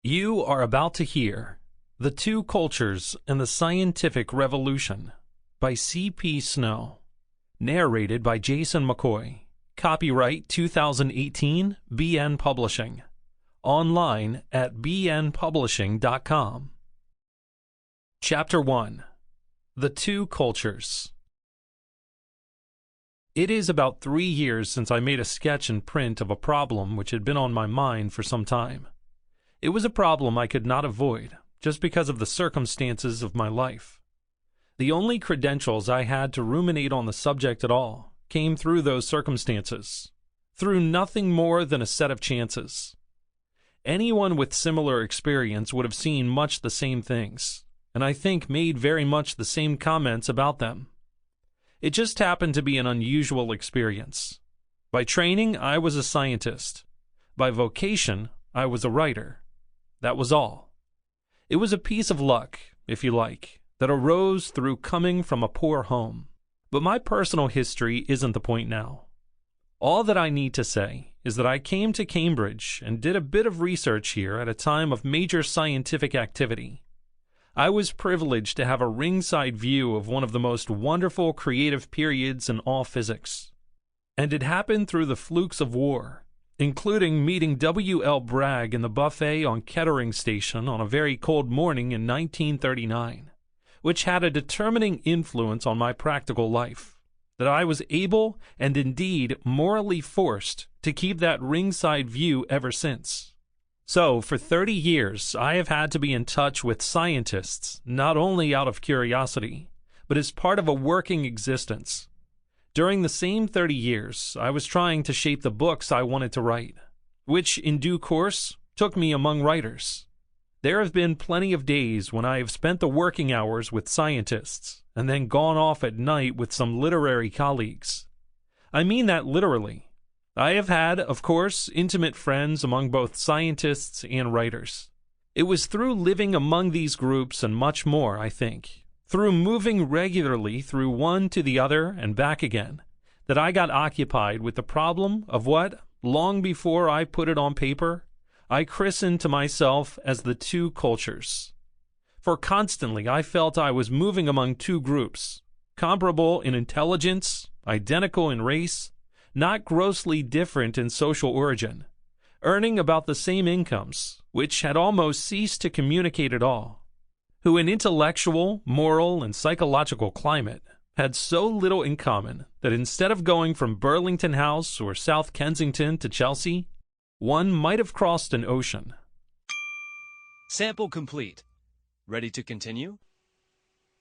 You are about to hear The Two Cultures and the Scientific Revolution by C.P. Snow, narrated by Jason McCoy. Copyright 2018 BN Publishing. Online at bnpublishing.com. Chapter 1. The Two Cultures. It is about 3 years since I made a sketch in print of a problem which had been on my mind for some time. It was a problem I could not avoid, just because of the circumstances of my life. The only credentials I had to ruminate on the subject at all came through those circumstances, through nothing more than a set of chances. Anyone with similar experience would have seen much the same things, and I think made very much the same comments about them. It just happened to be an unusual experience. By training, I was a scientist. By vocation, I was a writer. That was all. It was a piece of luck, if you like, that arose through coming from a poor home. But my personal history isn't the point now. All that I need to say is that I came to Cambridge and did a bit of research here at a time of major scientific activity. I was privileged to have a ringside view of one of the most wonderful creative periods in all physics. And it happened through the flukes of war, including meeting W.L. Bragg in the buffet on Kettering Station on a very cold morning in 1939, which had a determining influence on my practical life, that I was able and indeed morally forced to keep that ringside view ever since. So, for 30 years, I have had to be in touch with scientists, not only out of curiosity, but as part of a working existence. During the same 30 years, I was trying to shape the books I wanted to write, which, in due course, took me among writers. There have been plenty of days when I have spent the working hours with scientists, and then gone off at night with some literary colleagues. I mean that literally. I have had, of course, intimate friends among both scientists and writers. It was through living among these groups and much more, I think, through moving regularly through one to the other and back again, that I got occupied with the problem of what, long before I put it on paper, I christened to myself as the two cultures. For constantly I felt I was moving among two groups, comparable in intelligence, identical in race, not grossly different in social origin, earning about the same incomes, which had almost ceased to communicate at all, who in intellectual, moral, and psychological climate had so little in common that instead of going from Burlington House or South Kensington to Chelsea, one might have crossed an ocean. Sample complete. Ready to continue?